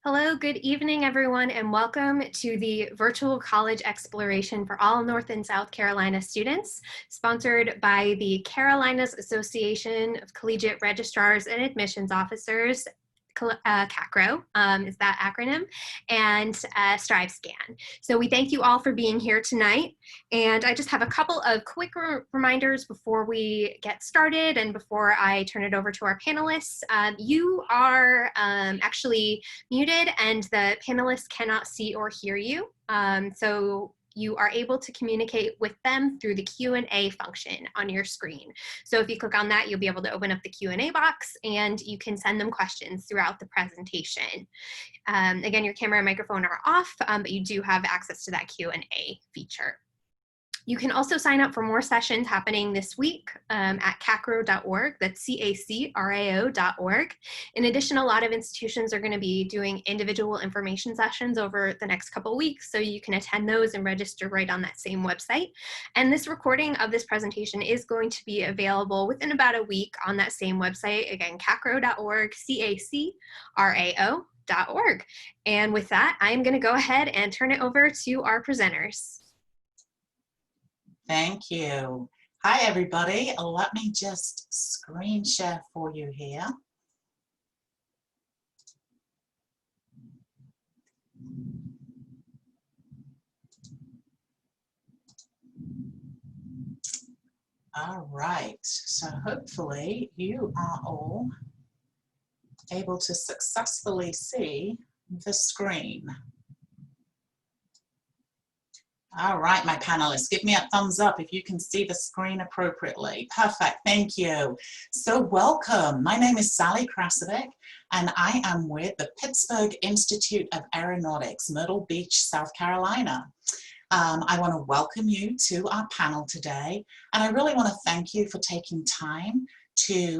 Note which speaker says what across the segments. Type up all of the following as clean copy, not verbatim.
Speaker 1: Hello, good evening, everyone, and welcome to the Virtual College Exploration for all North and South Carolina students, sponsored by the Carolinas Association of Collegiate Registrars and Admissions Officers, CACRAO is that acronym, and StriveScan. So we thank you all for being here tonight. And I just have a couple of quick reminders before we get started and before I turn it over to our panelists. You are actually muted and the panelists cannot see or hear you. So you are able to communicate with them through the Q&A function on your screen. So if you click on that, you'll be able to open up the Q&A box and you can send them questions throughout the presentation. Again, your camera and microphone are off, but you do have access to that Q&A feature. You can also sign up for more sessions happening this week at CACRAO.org. That's CACRAO.org. In addition, a lot of institutions are going to be doing individual information sessions over the next couple of weeks, so you can attend those and register right on that same website. And this recording of this presentation is going to be available within about a week on that same website. Again, CACRAO.org, CACRAO.org. And with that, I'm going to go ahead and turn it over to our presenters.
Speaker 2: Thank you. Hi, everybody. Let me just screen share for you here. All right. So hopefully you are all able to successfully see the screen. All right, my panelists, give me a thumbs up if you can see the screen appropriately. Perfect, thank you. So welcome, my name is Sally Krasovic and I am with the Pittsburgh Institute of Aeronautics, Myrtle Beach, South Carolina. I want to welcome you to our panel today, and I really want to thank you for taking time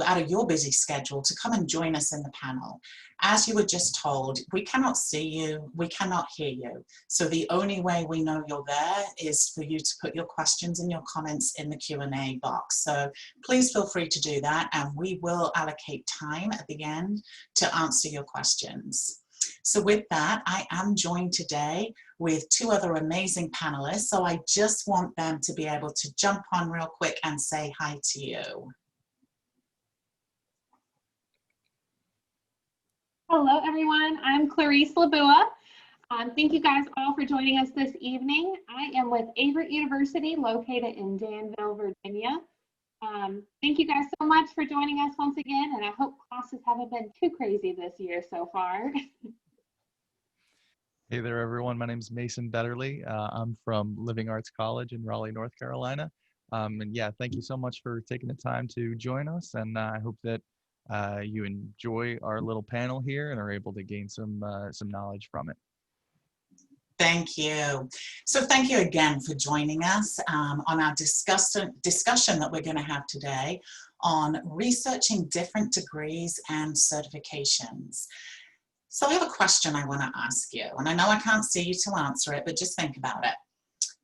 Speaker 2: out of your busy schedule to come and join us in the panel. As you were just told, we cannot see you, we cannot hear you. So the only way we know you're there is for you to put your questions and your comments in the Q&A box. So please feel free to do that, and we will allocate time at the end to answer your questions. So with that, I am joined today with two other amazing panelists. So I just want them to be able to jump on real quick and say hi to you.
Speaker 3: Hello, everyone. I'm Clarice Labua. Thank you guys all for joining us this evening. I am with Aviation University, located in Danville, Virginia. Thank you guys so much for joining us once again, and I hope classes haven't been too crazy this year so far.
Speaker 4: Hey there, everyone. My name is Mason Betterly. I'm from Living Arts College in Raleigh, North Carolina. And yeah, thank you so much for taking the time to join us, and I hope that you enjoy our little panel here and are able to gain some knowledge from it.
Speaker 2: Thank you. So thank you again for joining us on our discussion that we're going to have today on researching different degrees and certifications. So I have a question I want to ask you, and I know I can't see you to answer it, but just think about it.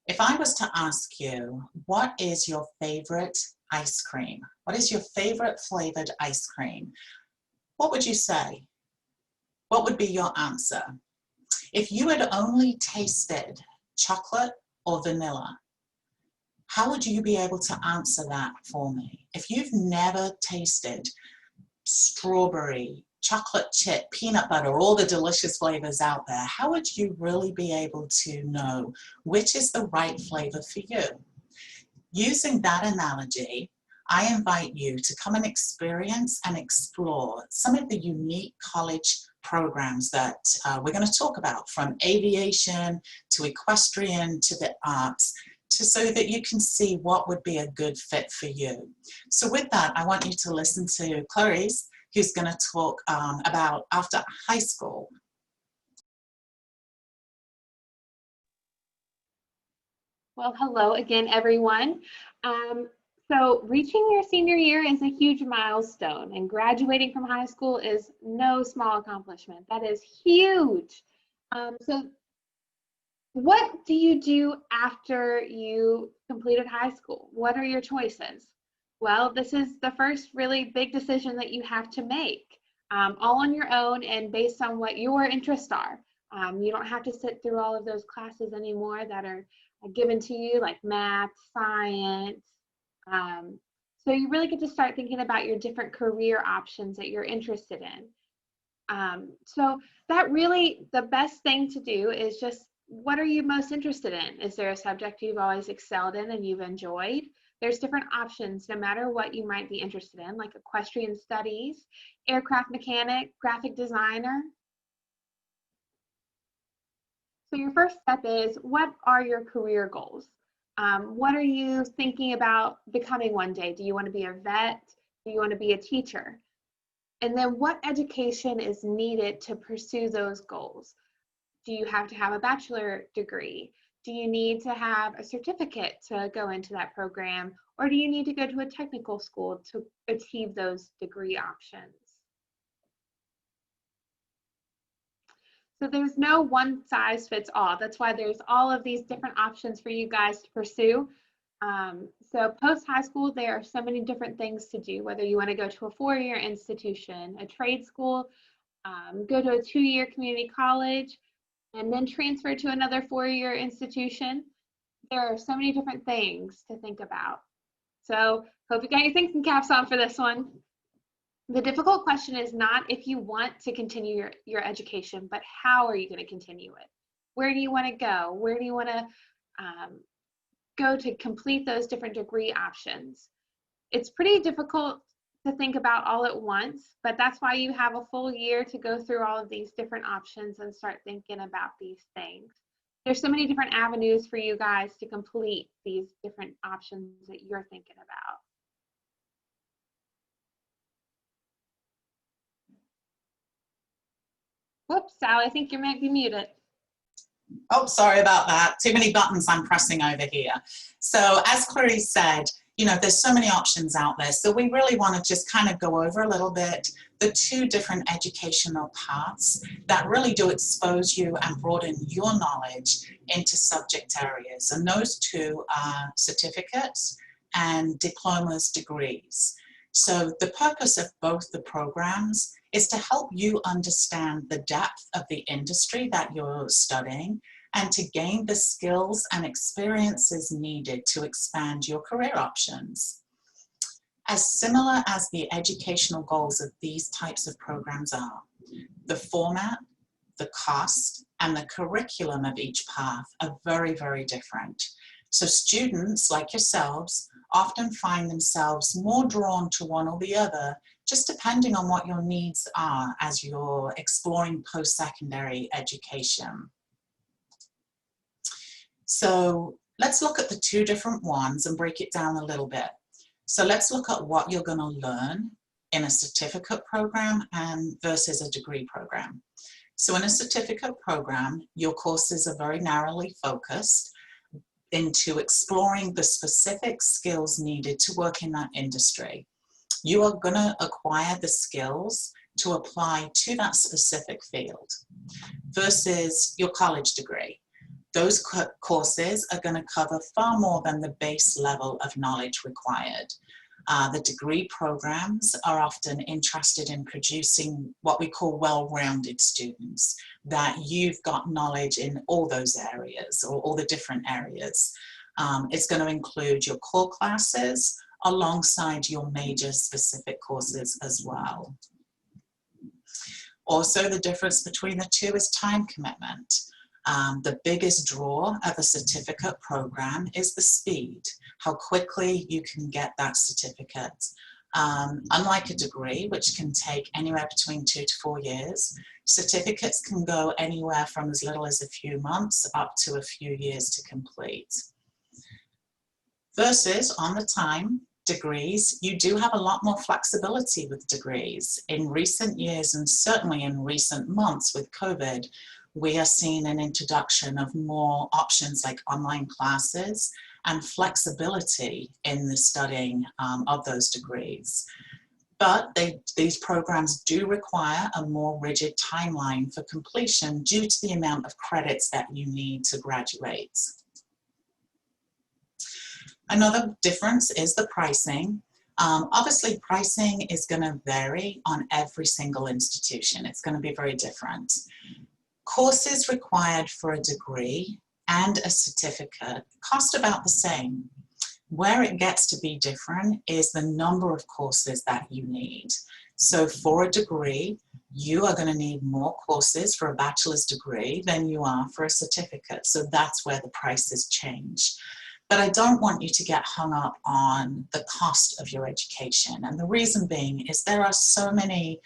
Speaker 2: If I was to ask you, what is your favorite ice cream? What is your favorite flavored ice cream? What would you say? What would be your answer? If you had only tasted chocolate or vanilla, how would you be able to answer that for me? If you've never tasted strawberry, chocolate chip, peanut butter, all the delicious flavors out there, how would you really be able to know which is the right flavor for you? Using that analogy, I invite you to come and experience and explore some of the unique college programs that we're going to talk about, from aviation to equestrian to the arts, so that you can see what would be a good fit for you. So with that, I want you to listen to Clarice, who's going to talk about after high school.
Speaker 3: Well, hello again, everyone. So reaching your senior year is a huge milestone, and graduating from high school is no small accomplishment. That is huge. So what do you do after you completed high school? What are your choices? Well, this is the first really big decision that you have to make. all on your own and based on what your interests are. You don't have to sit through all of those classes anymore that are given to you, like math, science. So you really get to start thinking about your different career options that you're interested in. So that really, the best thing to do is just, what are you most interested in? Is there a subject you've always excelled in and you've enjoyed? There's different options no matter what you might be interested in, like equestrian studies, aircraft mechanic, graphic designer. So your first step is, what are your career goals? What are you thinking about becoming one day? Do you want to be a vet? Do you want to be a teacher? And then what education is needed to pursue those goals? Do you have to have a bachelor degree? Do you need to have a certificate to go into that program? Or do you need to go to a technical school to achieve those degree options? So there's no one size fits all. That's why there's all of these different options for you guys to pursue. So post high school, there are so many different things to do, whether you want to go to a 4-year institution, a trade school, go to a 2-year community college, and then transfer to another 4-year institution. There are so many different things to think about. So hope you got your thinking caps on for this one. The difficult question is not if you want to continue your education, but how are you going to continue it? Where do you want to go? Where do you want to go to complete those different degree options? It's pretty difficult to think about all at once, but that's why you have a full year to go through all of these different options and start thinking about these things. There's so many different avenues for you guys to complete these different options that you're thinking about. Whoops, Sally, I think you might be muted.
Speaker 2: Oh, sorry about that. Too many buttons I'm pressing over here. So as Clarice said, you know, there's so many options out there. So we really want to just kind of go over a little bit the 2 different educational paths that really do expose you and broaden your knowledge into subject areas. And those 2 are certificates and diplomas, degrees. So the purpose of both the programs is to help you understand the depth of the industry that you're studying and to gain the skills and experiences needed to expand your career options. As similar as the educational goals of these types of programs are, the format, the cost, and the curriculum of each path are very, very different. So students like yourselves often find themselves more drawn to one or the other, just depending on what your needs are as you're exploring post-secondary education. So let's look at the 2 different ones and break it down a little bit. So let's look at what you're going to learn in a certificate program and versus a degree program. So in a certificate program, your courses are very narrowly focused into exploring the specific skills needed to work in that industry. You are going to acquire the skills to apply to that specific field versus your college degree. Those courses are going to cover far more than the base level of knowledge required. The degree programs are often interested in producing what we call well-rounded students, that you've got knowledge in all those areas or all the different areas. It's going to include your core classes alongside your major specific courses as well. Also, the difference between the 2 is time commitment. The biggest draw of a certificate program is the speed, how quickly you can get that certificate. Unlike a degree, which can take anywhere between 2 to 4 years, certificates can go anywhere from as little as a few months up to a few years to complete. Versus on the time, degrees, you do have a lot more flexibility with degrees. In recent years, and certainly in recent months with COVID, we are seeing an introduction of more options like online classes and flexibility in the studying of those degrees. But these programs do require a more rigid timeline for completion due to the amount of credits that you need to graduate. Another difference is the pricing. Obviously, pricing is going to vary on every single institution. It's going to be very different. Courses required for a degree and a certificate cost about the same. Where it gets to be different is the number of courses that you need. So for a degree, you are going to need more courses for a bachelor's degree than you are for a certificate. So that's where the prices change. But I don't want you to get hung up on the cost of your education. And the reason being is there are so many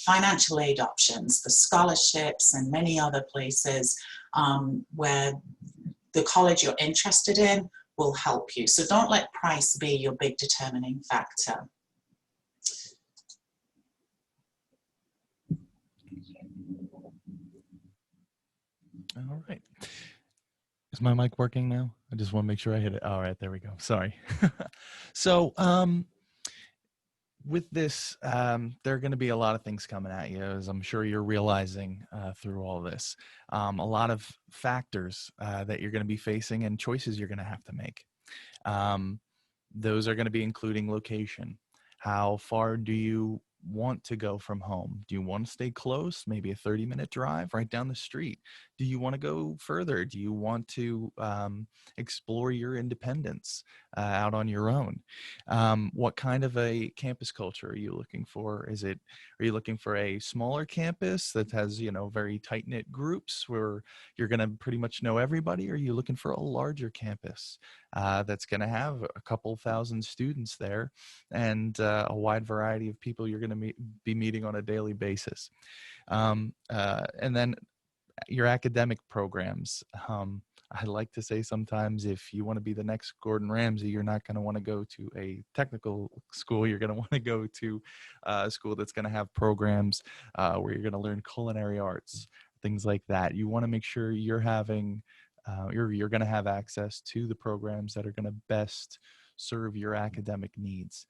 Speaker 2: financial aid options, the scholarships and many other places where the college you're interested in will help you. So don't let price be your big determining factor.
Speaker 4: All right. Is my mic working now? I just want to make sure I hit it. All right, there we go. Sorry. So with this, there are going to be a lot of things coming at you, as I'm sure you're realizing through all this. A lot of factors that you're going to be facing and choices you're going to have to make. Those are going to be including location. How far do you want to go from home? Do you want to stay close, maybe a 30-minute drive right down the street? Do you want to go further? Do you want to explore your independence out on your own? What kind of a campus culture are you looking for? Are you looking for a smaller campus that has, very tight-knit groups where you're going to pretty much know everybody? Or are you looking for a larger campus that's going to have a couple thousand students there and a wide variety of people you're going to be meeting on a daily basis? And then your academic programs. I like to say sometimes if you want to be the next Gordon Ramsay, you're not going to want to go to a technical school. You're going to want to go to a school that's going to have programs where you're going to learn culinary arts, things like that. You want to make sure you're having, you're going to have access to the programs that are going to best serve your academic needs.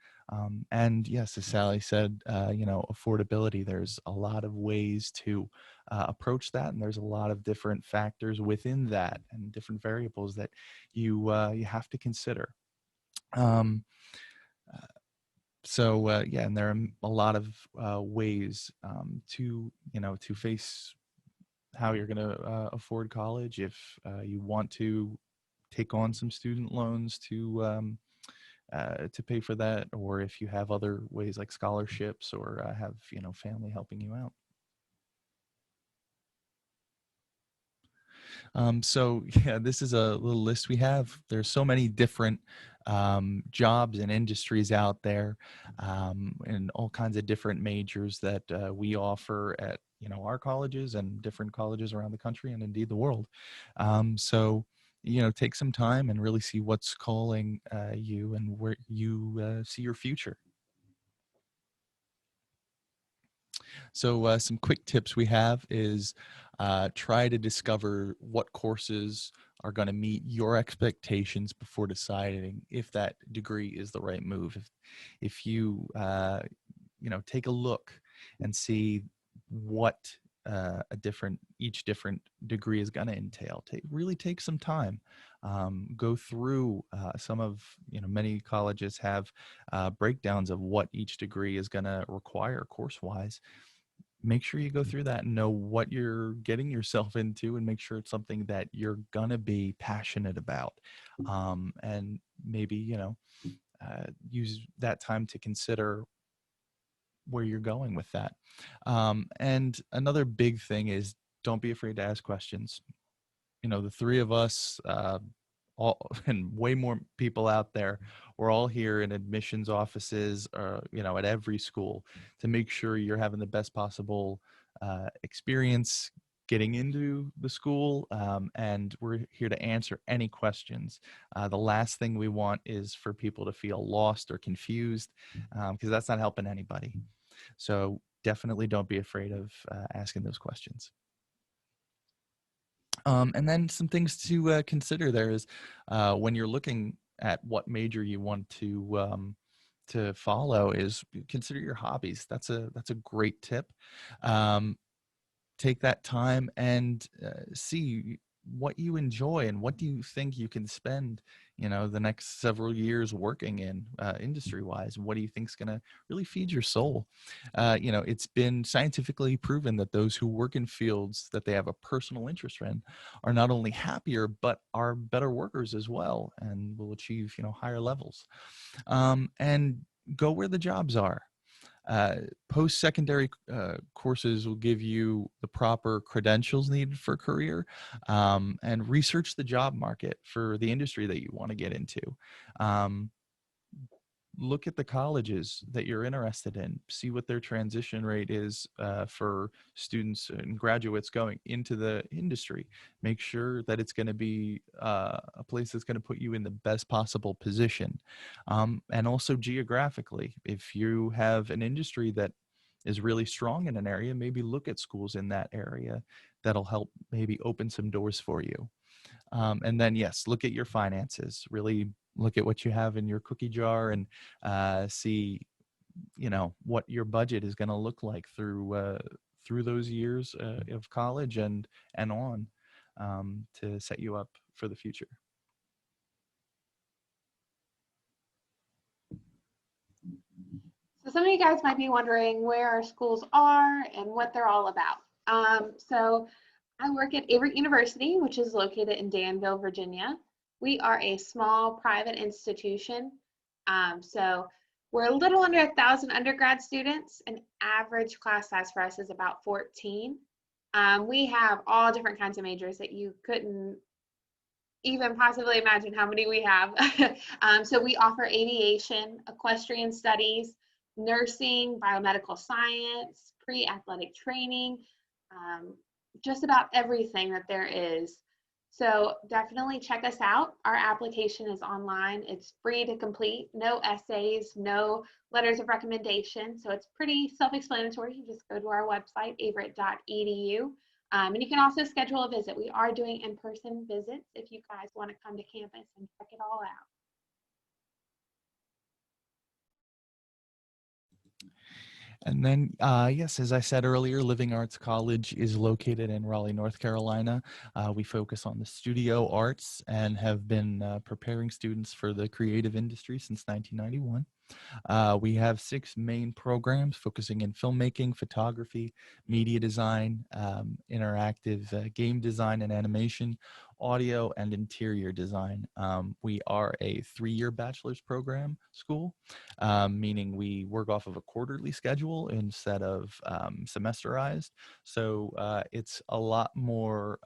Speaker 4: And yes, as Sally said, affordability, there's a lot of ways to approach that. And there's a lot of different factors within that and different variables that you have to consider. And there are a lot of ways to face how you're going to afford college. If you want to take on some student loans to pay for that, or if you have other ways like scholarships or have family helping you out. This is a little list we have. There's so many different jobs and industries out there, and all kinds of different majors that we offer at our colleges and different colleges around the country and indeed the world. Take some time and really see what's calling you and where you see your future. So some quick tips we have is try to discover what courses are going to meet your expectations before deciding if that degree is the right move. If you take a look and see what each different degree is going to entail. Really take some time. Go through many colleges have breakdowns of what each degree is going to require course-wise. Make sure you go through that and know what you're getting yourself into, and make sure it's something that you're going to be passionate about. And maybe, use that time to consider where you're going with that. And another big thing is don't be afraid to ask questions. The three of us, all and way more people out there, we're all here in admissions offices, at every school to make sure you're having the best possible experience getting into the school, and we're here to answer any questions. The last thing we want is for people to feel lost or confused, because that's not helping anybody. So definitely don't be afraid of asking those questions. And then some things to consider there is when you're looking at what major you want to follow is consider your hobbies. That's a great tip. Take that time and see what you enjoy and what do you think you can spend, the next several years working in industry-wise. What do you think is going to really feed your soul? It's been scientifically proven that those who work in fields that they have a personal interest in are not only happier, but are better workers as well, and will achieve, higher levels. And go where the jobs are. Post-secondary courses will give you the proper credentials needed for a career, and research the job market for the industry that you want to get into. Look at the colleges that you're interested in, see what their transition rate is for students and graduates going into the industry. Make sure that it's going to be a place that's going to put you in the best possible position. And also geographically, if you have an industry that is really strong in an area, maybe look at schools in that area that'll help maybe open some doors for you. And then, yes, look at your finances. Really look at what you have in your cookie jar and see, what your budget is going to look like through those years of college and on, to set you up for the future.
Speaker 3: So some of you guys might be wondering where our schools are and what they're all about. So I work at Everett University, which is located in Danville, Virginia. We are a small private institution. So we're a little under 1,000 undergrad students. An average class size for us is about 14. We have all different kinds of majors that you couldn't even possibly imagine how many we have. So we offer aviation, equestrian studies, nursing, biomedical science, pre-athletic training, just about everything that there is. So definitely check us out. Our application is online. It's free to complete, no essays, no letters of recommendation. So it's pretty self-explanatory. You just go to our website, everett.edu. And you can also schedule a visit. We are doing in-person visits if you guys want to come to campus and check it all out.
Speaker 4: And then, yes, as I said earlier, Living Arts College is located in Raleigh, North Carolina. We focus on the studio arts and have been preparing students for the creative industry since 1991. We have 6 main programs focusing in filmmaking, photography, media design, interactive game design and animation, audio, and interior design. We are a 3-year bachelor's program school, meaning we work off of a quarterly schedule instead of semesterized. So it's a lot more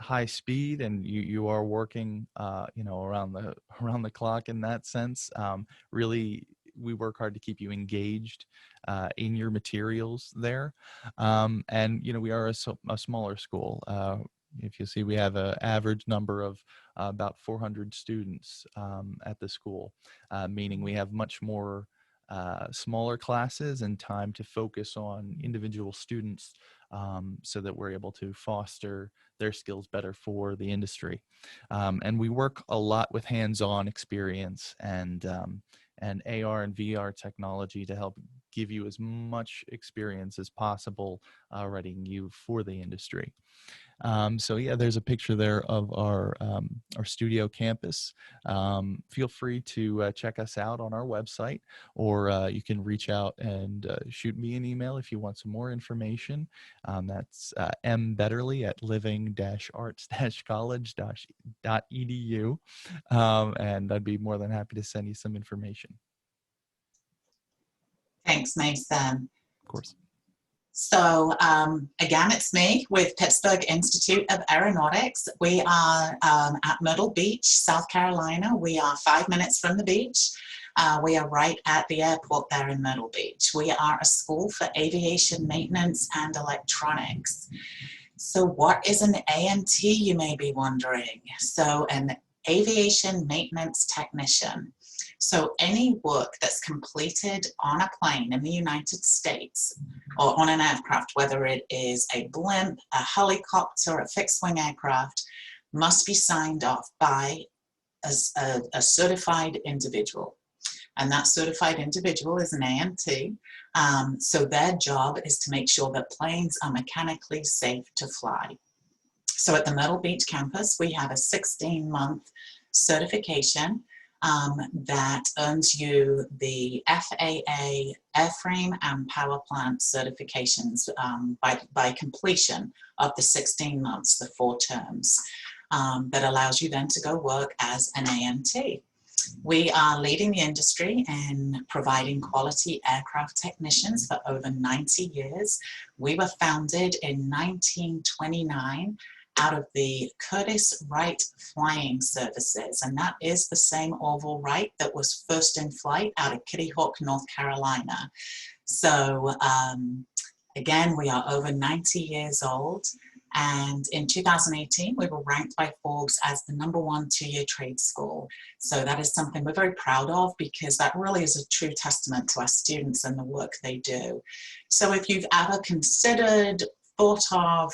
Speaker 4: high speed, and you are working around the clock in that sense. Really, we work hard to keep you engaged in your materials there. And we are a smaller school. If you see, we have an average number of about 400 students at the school, meaning we have much more smaller classes and time to focus on individual students, so that we're able to foster their skills better for the industry. And we work a lot with hands-on experience and AR and VR technology to help give you as much experience as possible, readying you for the industry. So yeah, there's a picture there of our studio campus. Feel free to check us out on our website, or you can reach out and shoot me an email if you want some more information. That's mbetterly at living-arts-college.edu, and I'd be more than happy to send you some information.
Speaker 2: Thanks, Mason.
Speaker 4: Of course.
Speaker 2: So again, it's me with Pittsburgh Institute of Aeronautics. We are at Myrtle Beach, South Carolina. We are 5 minutes from the beach. We are right at the airport there in Myrtle Beach. We are a school for aviation maintenance and electronics. So what is an AMT, you may be wondering? So an aviation maintenance technician. So any work that's completed on a plane in the United States or on an aircraft, whether it is a blimp, a helicopter, a fixed-wing aircraft, must be signed off by a certified individual. And that certified individual is an AMT. So their job is to make sure that planes are mechanically safe to fly. So at the Myrtle Beach campus, we have a 16-month certification that earns you the FAA airframe and power plant certifications by completion of the 16 months, the 4 terms, that allows you then to go work as an AMT. We are leading the industry in providing quality aircraft technicians for over 90 years. We were founded in 1929 out of the Curtiss Wright Flying Services, and that is the same Orville Wright that was first in flight out of Kitty Hawk, North Carolina. So again, we are over 90 years old, and in 2018 we were ranked by Forbes as the #1 2-year trade school. So that is something we're very proud of, because that really is a true testament to our students and the work they do. So if you've ever considered, thought of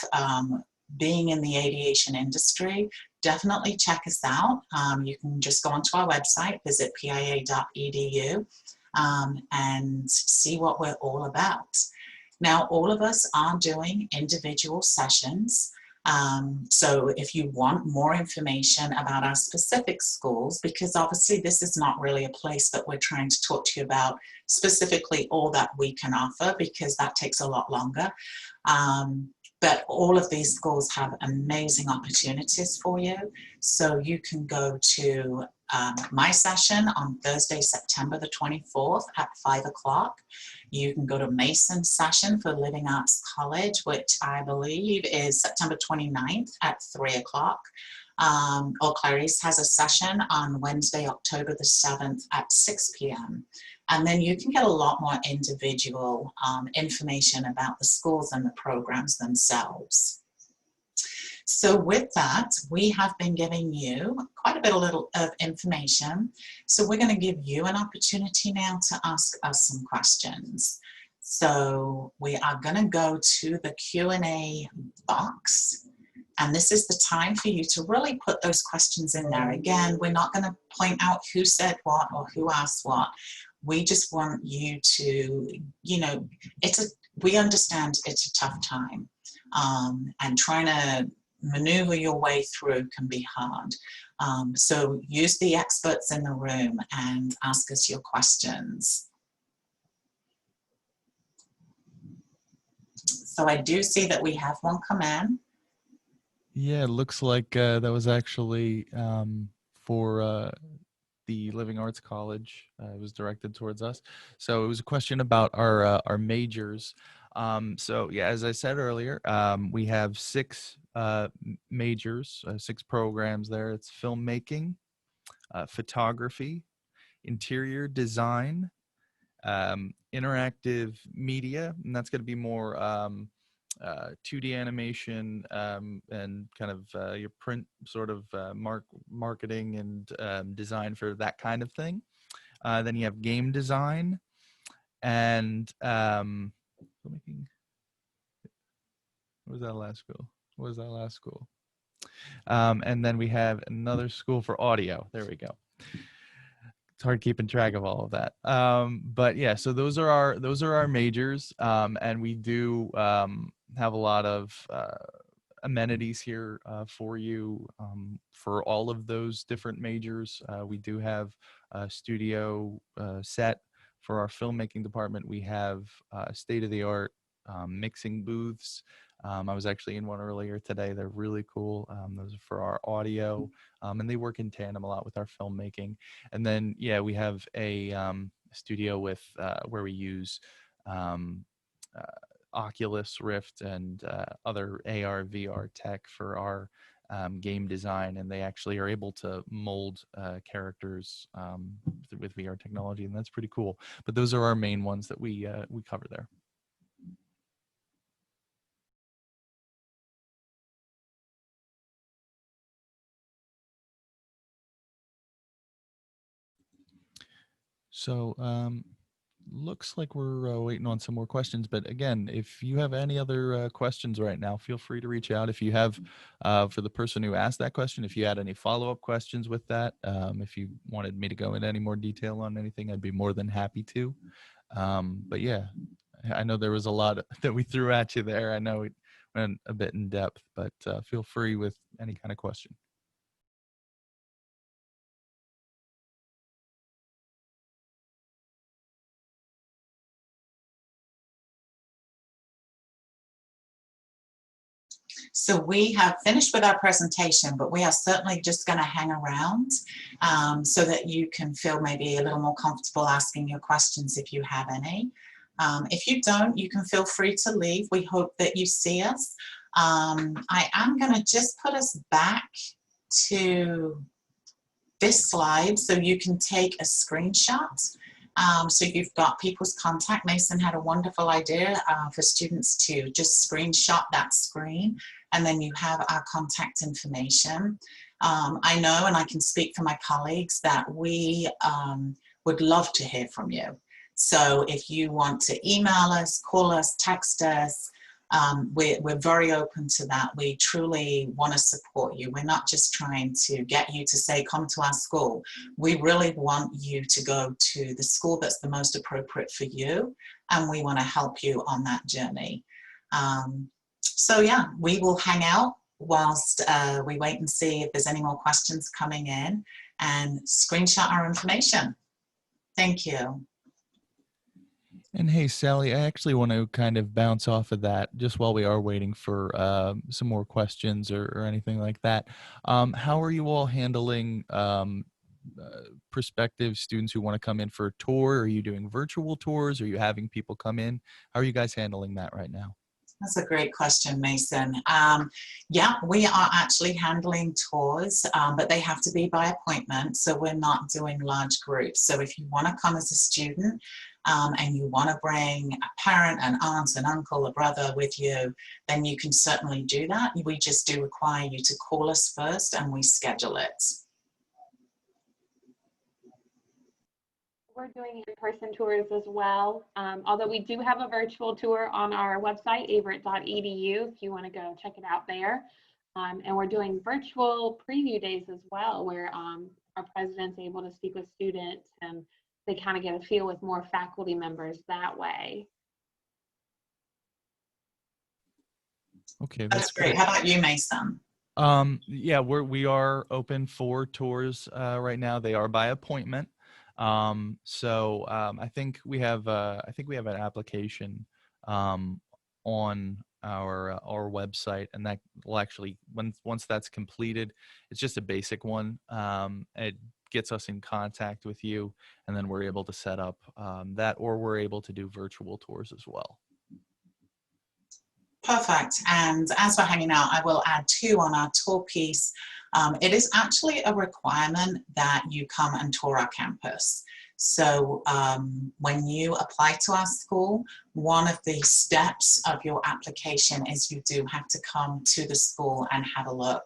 Speaker 2: being in the aviation industry, definitely check us out. You can just go onto our website, visit pia.edu, and see what we're all about. Now, all of us are doing individual sessions. So if you want more information about our specific schools, because obviously this is not really a place that we're trying to talk to you about specifically all that we can offer, because that takes a lot longer. But all of these schools have amazing opportunities for you. So you can go to my session on Thursday, September the 24th at 5 o'clock. You can go to Mason's session for Living Arts College, which I believe is September 29th at 3 o'clock. Or Clarice has a session on Wednesday, October the 7th at 6 p.m. And then you can get a lot more individual information about the schools and the programs themselves. So with that, we have been giving you quite a bit of information. So we're going to give you an opportunity now to ask us some questions. So we are going to go to the Q&A box. And this is the time for you to really put those questions in there. Again, we're not going to point out who said what or who asked what. We just want you to, we understand it's a tough time, and trying to maneuver your way through can be hard. So use the experts in the room and ask us your questions. So I do see that we have one come in.
Speaker 4: Yeah, it looks like that was actually for the Living Arts College. It was directed towards us. So it was a question about our majors. So yeah, as I said earlier, we have 6 majors, 6 programs there. It's filmmaking, photography, interior design, interactive media, and that's going to be more 2D animation and kind of your print sort of marketing and design for that kind of thing. Then you have game design and filmmaking. What was that last school? What was that last school? And then we have another school for audio. There we go. It's hard keeping track of all of that. But yeah, so those are our majors, and we do have a lot of amenities here for you for all of those different majors. We do have a studio set for our filmmaking department. We have state-of-the-art mixing booths. I was actually in one earlier today. They're really cool. Those are for our audio, and they work in tandem a lot with our filmmaking. And then, yeah, we have a studio with where we use Oculus Rift and other AR, VR tech for our game design, and they actually are able to mold characters with VR technology, and that's pretty cool. But those are our main ones that we cover there. So looks like we're waiting on some more questions, but again, if you have any other questions right now, feel free to reach out. If you have, for the person who asked that question, if you had any follow-up questions with that, if you wanted me to go into any more detail on anything, I'd be more than happy to. But yeah, I know there was a lot that we threw at you there. I know went a bit in depth, but feel free with any kind of question.
Speaker 2: So we have finished with our presentation, but we are certainly just going to hang around so that you can feel maybe a little more comfortable asking your questions if you have any. If you don't, you can feel free to leave. We hope that you see us. I am going to just put us back to this slide so you can take a screenshot. So you've got people's contact. Mason had a wonderful idea for students to just screenshot that screen, and then you have our contact information. I know, and I can speak for my colleagues, that we would love to hear from you. So if you want to email us, call us, text us, we're very open to that. We truly want to support you. We're not just trying to get you to say, come to our school. We really want you to go to the school that's the most appropriate for you, and we want to help you on that journey. So yeah, we will hang out whilst we wait and see if there's any more questions coming in, and screenshot our information. Thank you.
Speaker 4: And hey, Sally, I actually want to kind of bounce off of that just while we are waiting for some more questions or anything like that. How are you all handling prospective students who want to come in for a tour? Are you doing virtual tours? Are you having people come in? How are you guys handling that right now?
Speaker 2: That's a great question, Mason. Yeah, we are actually handling tours, but they have to be by appointment, so we're not doing large groups. So if you want to come as a student and you want to bring a parent, an aunt, an uncle, a brother with you, then you can certainly do that. We just do require you to call us first and we schedule it.
Speaker 3: We're doing in-person tours as well, although we do have a virtual tour on our website, averett.edu, if you want to go check it out there. And we're doing virtual preview days as well, where our president's able to speak with students and they kind of get a feel with more faculty members that way.
Speaker 4: Okay,
Speaker 2: That's great. How about you, Mason?
Speaker 4: Yeah, we are open for tours right now. They are by appointment. I think we have an application on our website, and that will actually, once that's completed, it's just a basic one. It gets us in contact with you, and then we're able to set up that, or we're able to do virtual tours as well.
Speaker 2: Perfect. And as we're hanging out, I will add too on our tour piece. It is actually a requirement that you come and tour our campus. So when you apply to our school, one of the steps of your application is you do have to come to the school and have a look.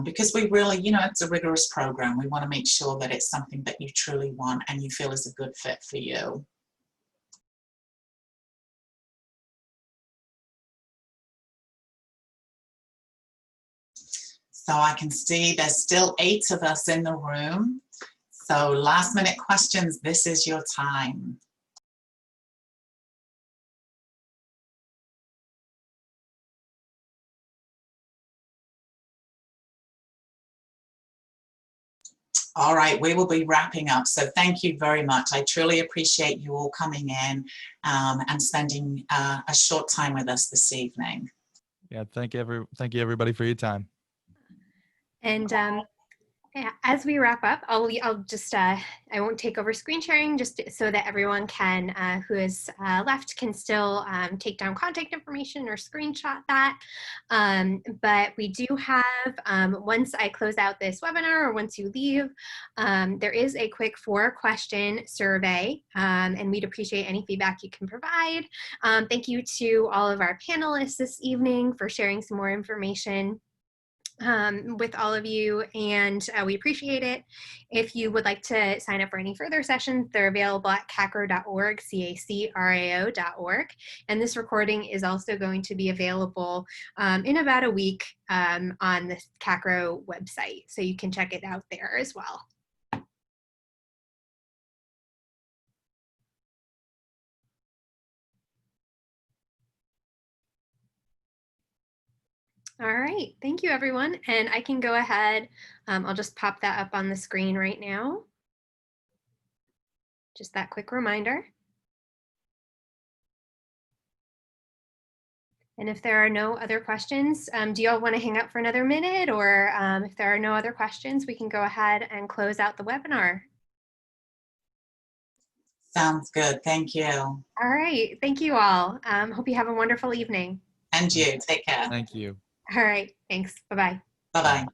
Speaker 2: Because we really, it's a rigorous program. We want to make sure that it's something that you truly want and you feel is a good fit for you. So I can see there's still 8 of us in the room. So last minute questions, this is your time. All right, we will be wrapping up. So thank you very much. I truly appreciate you all coming in and spending a short time with us this evening.
Speaker 4: Yeah, thank you everybody for your time.
Speaker 1: And as we wrap up, I'll just, I won't take over screen sharing, just so that everyone can, who is left, can still take down contact information or screenshot that. But we do have, once I close out this webinar or once you leave, there is a quick 4-question survey, and we'd appreciate any feedback you can provide. Thank you to all of our panelists this evening for sharing some more information with all of you, and we appreciate it. If you would like to sign up for any further sessions, they're available at CACRAO.org, CACRAO.org, and this recording is also going to be available in about a week on the CACRAO website, so you can check it out there as well. All right, thank you everyone. And I can go ahead, I'll just pop that up on the screen right now. Just that quick reminder. And if there are no other questions, do you all want to hang out for another minute, or if there are no other questions, we can go ahead and close out the webinar.
Speaker 2: Sounds good. Thank you.
Speaker 1: All right, thank you all. Hope you have a wonderful evening.
Speaker 2: And you, take care.
Speaker 4: Thank you.
Speaker 1: All right, thanks. Bye-bye.
Speaker 2: Bye-bye.